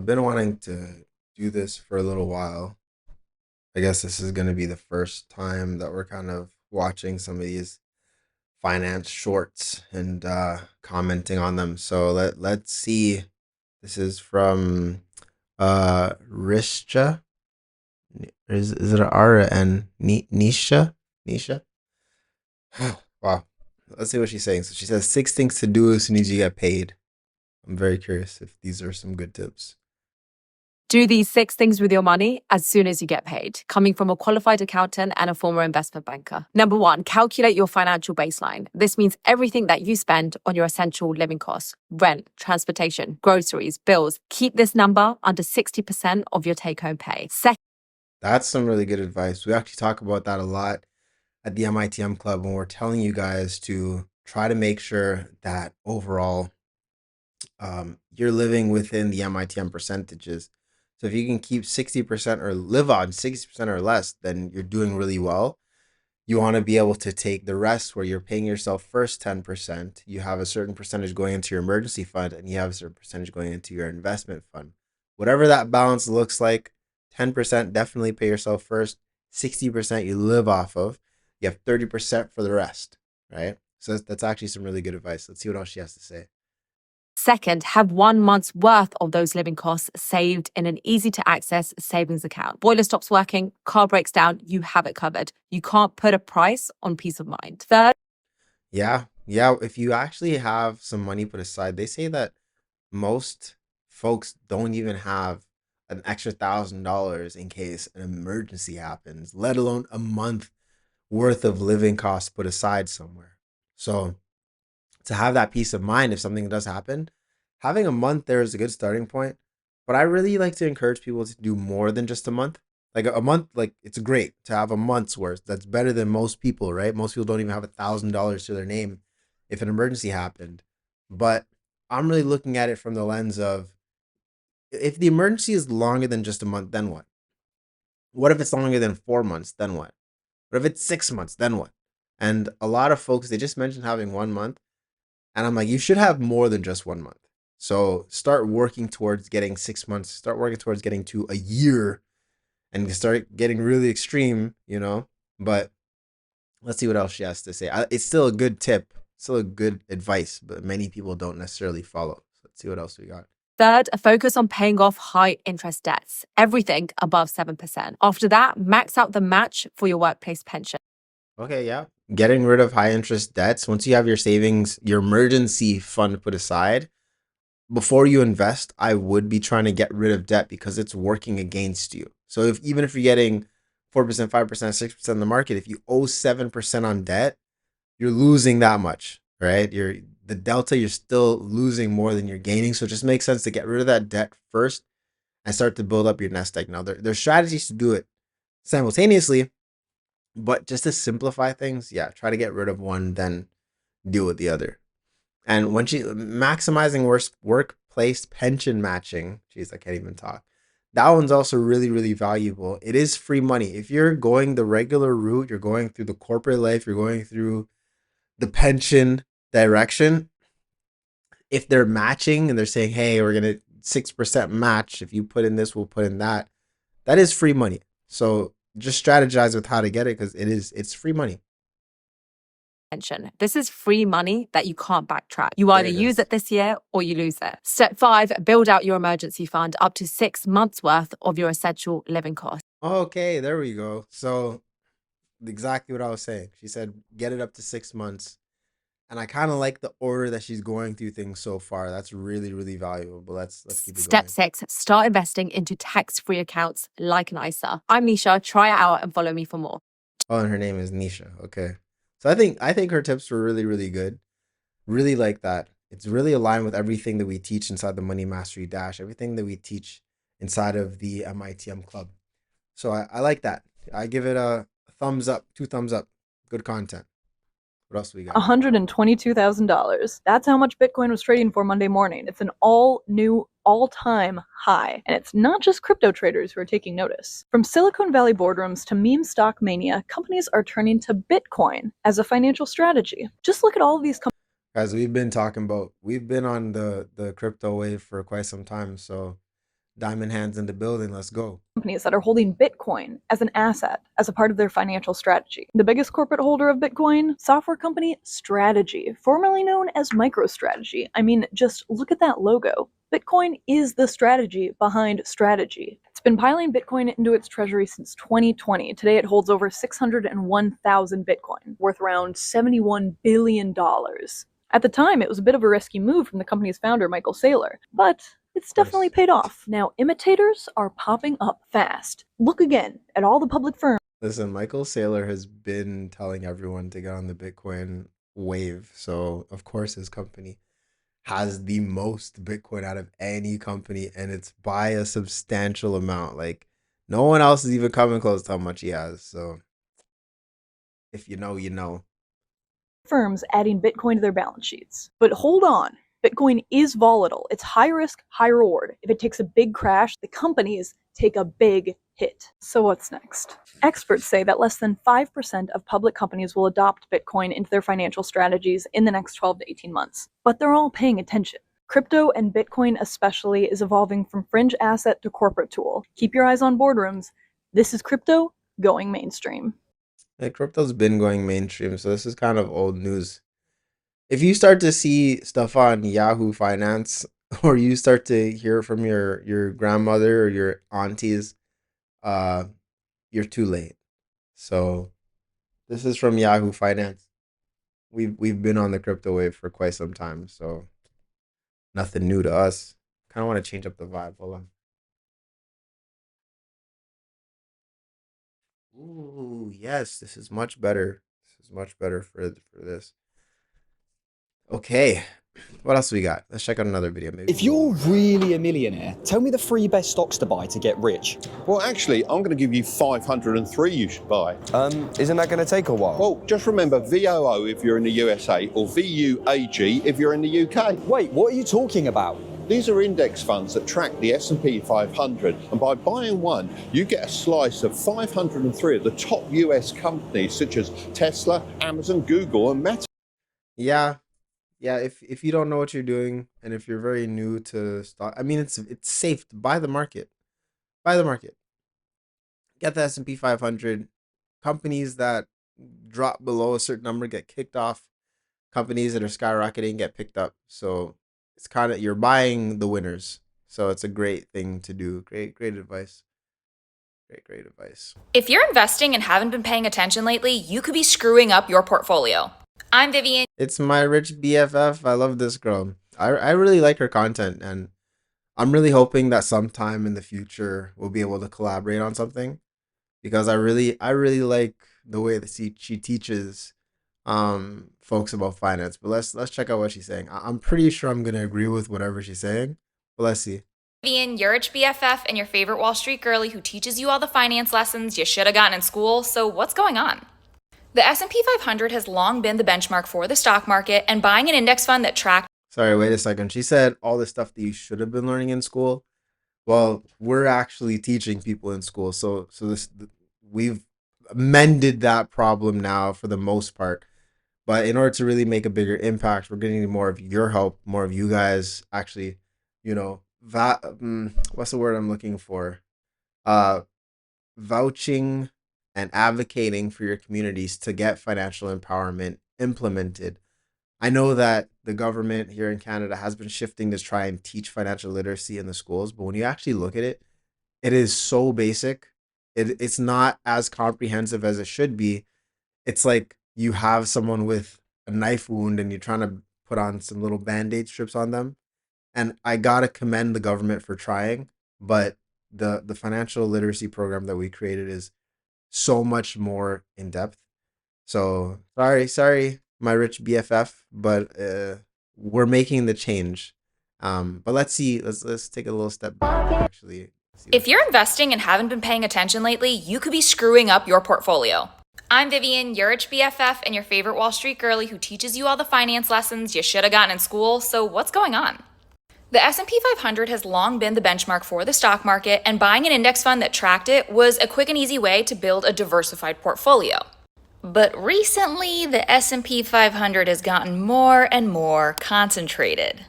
been wanting to do this for a little while. I guess this is going to be the first time that we're kind of watching some of these finance shorts and commenting on them. So let's see. This is from Risha. Is it an R or N? Nisha? Nisha? Wow. Let's see what she's saying. So she says six things to do as soon as you get paid. I'm very curious if these are some good tips. Do these 6 things with your money as soon as you get paid, coming from a qualified accountant and a former investment banker. Number 1, calculate your financial baseline. This means everything that you spend on your essential living costs, rent, transportation, groceries, bills. Keep this number under 60% of your take-home pay. That's some really good advice. We actually talk about that a lot at the MITM Club when we're telling you guys to try to make sure that overall you're living within the MITM percentages. So if you can keep 60% or live on 60% or less, then you're doing really well. You want to be able to take the rest where you're paying yourself first 10%. You have a certain percentage going into your emergency fund and you have a certain percentage going into your investment fund. Whatever that balance looks like, 10% definitely pay yourself first, 60% you live off of. You have 30% for the rest, right? So that's actually some really good advice. Let's see what else she has to say. Second, have 1 month's worth of those living costs saved in an easy to access savings account. Boiler stops working, car breaks down, you have it covered. You can't put a price on peace of mind. Third, Yeah, yeah. If you actually have some money put aside, they say that most folks don't even have an extra $1,000 in case an emergency happens, let alone a month worth of living costs put aside somewhere. So to have that peace of mind if something does happen, having a month there is a good starting point. But I really like to encourage people to do more than just a month. Like a month, like it's great to have a month's worth. That's better than most people, right? Most people don't even have $1,000 to their name if an emergency happened. But I'm really looking at it from the lens of if the emergency is longer than just a month, then what? What if it's longer than 4 months? Then what? What if it's 6 months? Then what? And a lot of folks, they just mentioned having 1 month. And I'm like, you should have more than just 1 month. So start working towards getting 6 months, start working towards getting to a year and start getting really extreme. But let's see what else she has to say. It's still a good tip, still a good advice, but many people don't necessarily follow. So let's see what else we got. Third, focus on paying off high interest debts, everything above 7%. After that, max out the match for your workplace pension. Okay, yeah. Getting rid of high interest debts. Once you have your savings, your emergency fund put aside, before you invest, I would be trying to get rid of debt because it's working against you. So if even if you're getting 4%, 5%, 6% in the market, if you owe 7% on debt, you're losing that much, right? The delta, you're still losing more than you're gaining. So it just makes sense to get rid of that debt first and start to build up your nest egg. Now there's strategies to do it simultaneously, but just to simplify things, yeah, try to get rid of one, then deal with the other. And when she maximizing workplace pension matching, geez, I can't even talk. That one's also really, really valuable. It is free money. If you're going the regular route, you're going through the corporate life, you're going through the pension direction. If they're matching and they're saying, hey, we're gonna 6% match. If you put in this, we'll put in that. That is free money. So just strategize with how to get it because it's free money. Pension. This is free money that you can't backtrack. You There either it use is. it this year or you lose it. Step 5, build out your emergency fund up to 6 months worth of your essential living costs. Okay, there we go. So exactly what I was saying. She said get it up to 6 months. And I kind of like the order that she's going through things so far. That's really, really valuable. But let's keep it Step going. 6, start investing into tax-free accounts like an ISA. I'm Nisha. Try it out and follow me for more. Oh, and her name is Nisha. Okay. So I think her tips were really, really good. Really like that. It's really aligned with everything that we teach inside the Money Mastery Dash, everything that we teach inside of the MITM Club. So I like that. I give it a thumbs up, two thumbs up. Good content. What else we got? $122,000. That's how much Bitcoin was trading for Monday morning. It's an all new, all time high. And it's not just crypto traders who are taking notice. From Silicon Valley boardrooms to meme stock mania, companies are turning to Bitcoin as a financial strategy. Just look at all of these companies. Guys, we've been on the crypto wave for quite some time. So Diamond hands in the building. Let's go. Companies that are holding Bitcoin as an asset as a part of their financial strategy. The biggest corporate holder of Bitcoin, software company Strategy, formerly known as MicroStrategy. I mean, just look at that logo. Bitcoin is the strategy behind strategy. It's been piling Bitcoin into its treasury since 2020. Today it holds over 601,000 Bitcoin, worth around $71 billion. At the time, it was a bit of a risky move from the company's founder, Michael Saylor, but it's Of definitely course. paid off. Now, imitators are popping up fast. Look again at all the public firms. Listen, Michael Saylor has been telling everyone to get on the Bitcoin wave. So, of course, his company has the most Bitcoin out of any company, and it's by a substantial amount. Like, no one else is even coming close to how much he has. So, if you know, you know. Firms adding Bitcoin to their balance sheets. But hold on, Bitcoin is volatile. It's high risk, high reward. If it takes a big crash, the companies take a big hit. So what's next? Experts say that less than 5% of public companies will adopt Bitcoin into their financial strategies in the next 12 to 18 months. But they're all paying attention. Crypto and Bitcoin especially is evolving from fringe asset to corporate tool. Keep your eyes on boardrooms. This is crypto going mainstream. Like, crypto's been going mainstream, so this is kind of old news. If you start to see stuff on Yahoo Finance, or you start to hear from your grandmother or your aunties, uh, you're too late. So this is from Yahoo Finance. We've been on the crypto wave for quite some time, so nothing new to us. Kind of want to change up the vibe. Hold on. Ooh, yes, this is much better. This is much better for this. Okay, what else we got? Let's check out another video, maybe. If you're really a millionaire, tell me the 3 best stocks to buy to get rich. Well, actually, I'm going to give you 503 you should buy. Isn't that going to take a while? Well, just remember VOO if you're in the USA or VUAG if you're in the UK. Wait, what are you talking about? These are index funds that track the S&P 500, and by buying one, you get a slice of 503 of the top US companies such as Tesla, Amazon, Google, and Meta. Yeah, yeah. If you don't know what you're doing, and if you're very new to stock, I mean, it's safe to buy the market. Buy the market. Get the S&P 500. Companies that drop below a certain number get kicked off. Companies that are skyrocketing get picked up. So it's kind of, you're buying the winners. So it's a great thing to do. Great advice. Great advice. If you're investing and haven't been paying attention lately, you could be screwing up your portfolio. I'm Vivian. It's my rich BFF. I love this girl. I really like her content, and I'm really hoping that sometime in the future we'll be able to collaborate on something, because I really like the way that she teaches folks about finance. But let's check out what she's saying. I'm pretty sure I'm gonna agree with whatever she's saying, but let's see. Vivian, your rich BFF and your favorite Wall Street girly who teaches you all the finance lessons you should have gotten in school. So what's going on? The S&P 500 has long been the benchmark for the stock market, and buying an index fund that tracks Sorry, wait a second. She said all the stuff that you should have been learning in school. Well, we're actually teaching people in school, so we've mended that problem now for the most part. But in order to really make a bigger impact, we're going to need more of your help, more of you guys actually, what's the word I'm looking for? Uh, Vouching and advocating for your communities to get financial empowerment implemented. I know that the government here in Canada has been shifting to try and teach financial literacy in the schools, but when you actually look at it, it is so basic. It's not as comprehensive as it should be. It's like you have someone with a knife wound and you're trying to put on some little band-aid strips on them. And I gotta commend the government for trying, but the financial literacy program that we created is so much more in depth. So sorry, my rich BFF, but we're making the change. But let's see. Let's take a little step back and actually see. If you're investing and haven't been paying attention lately, you could be screwing up your portfolio. I'm Vivian, your rich BFF and your favorite Wall Street girly who teaches you all the finance lessons you should have gotten in school. So what's going on? The S&P 500 has long been the benchmark for the stock market, and buying an index fund that tracked it was a quick and easy way to build a diversified portfolio. But recently, the S&P 500 has gotten more and more concentrated.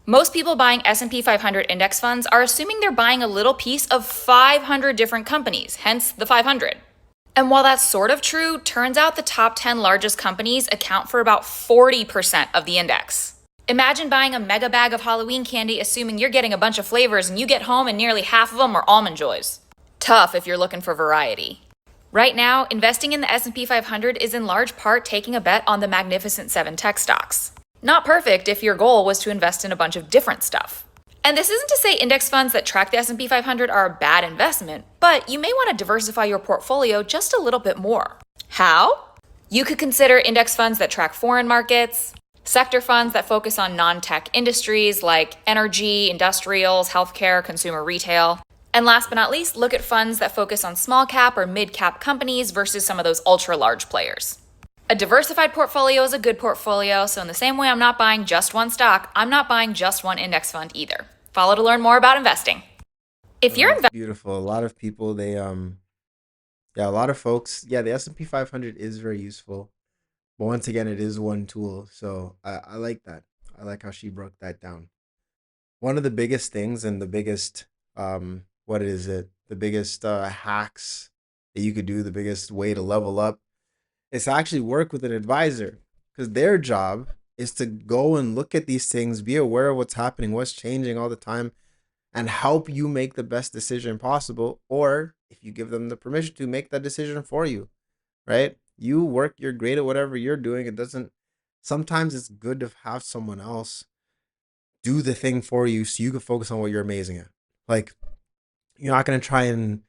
Most people buying S&P 500 index funds are assuming they're buying a little piece of 500 different companies, hence the 500. And while that's sort of true, turns out the top 10 largest companies account for about 40% of the index. Imagine buying a mega bag of Halloween candy assuming you're getting a bunch of flavors and you get home and nearly half of them are Almond Joys. Tough if you're looking for variety. Right now, investing in the S&P 500 is in large part taking a bet on the Magnificent 7 tech stocks. Not perfect if your goal was to invest in a bunch of different stuff. And this isn't to say index funds that track the S&P 500 are a bad investment, but you may want to diversify your portfolio just a little bit more. How? You could consider index funds that track foreign markets, sector funds that focus on non-tech industries like energy, industrials, healthcare, consumer retail. And last but not least, look at funds that focus on small cap or mid cap companies versus some of those ultra large players. A diversified portfolio is a good portfolio, so in the same way I'm not buying just one stock, I'm not buying just one index fund either. Follow to learn more about investing. If you're Beautiful. A lot of people, a lot of folks, the S&P 500 is very useful. But once again, it is one tool. So I like that. I like how she broke that down. One of the biggest things and the biggest, what is it? The biggest hacks that you could do, the biggest way to level up is to actually work with an advisor, because their job is to go and look at these things, be aware of what's happening, what's changing all the time, and help you make the best decision possible. Or if you give them the permission to make that decision for you, right? You work, you're great at whatever you're doing. Sometimes it's good to have someone else do the thing for you so you can focus on what you're amazing at. Like, you're not going to try and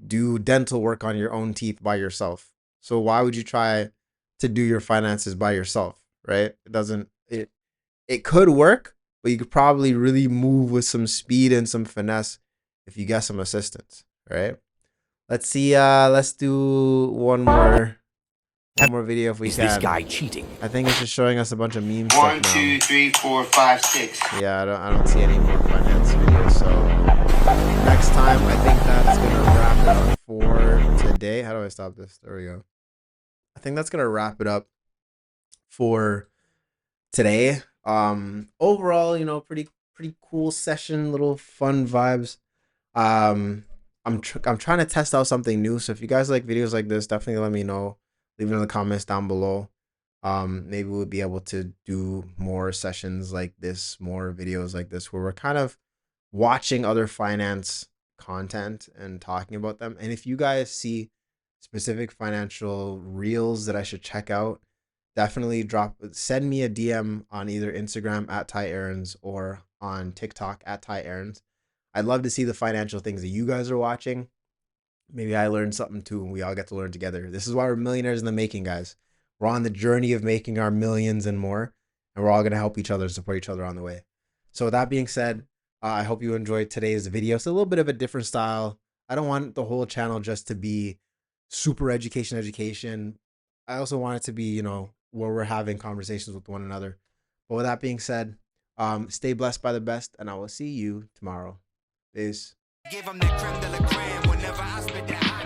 do dental work on your own teeth by yourself. So why would you try to do your finances by yourself, right? It could work, but you could probably really move with some speed and some finesse if you get some assistance, right? Let's see. Let's do one more video if we can. Is this guy cheating? I think it's just showing us a bunch of memes. 1, 2, 3, 4, 5, 6. Yeah, I don't see any more finance videos. So next time, I think that's gonna wrap it up for today. How do I stop this? There we go. I think that's gonna wrap it up for today. Overall, pretty cool session, little fun vibes. I'm trying to test out something new. So if you guys like videos like this, definitely let me know. Leave it in the comments down below. Maybe we'll be able to do more sessions like this, more videos like this, where we're kind of watching other finance content and talking about them. And if you guys see specific financial reels that I should check out, definitely send me a DM on either Instagram at Ty Aarons or on TikTok at Ty Aarons. I'd love to see the financial things that you guys are watching. Maybe I learned something too, and we all get to learn together. This is why we're millionaires in the making, guys. We're on the journey of making our millions and more, and we're all going to help each other, support each other on the way. So with that being said, I hope you enjoyed today's video. It's a little bit of a different style. I don't want the whole channel just to be super education. I also want it to be, where we're having conversations with one another. But with that being said, stay blessed by the best, and I will see you tomorrow. Peace. Give 'em the creme de la creme whenever I spit that.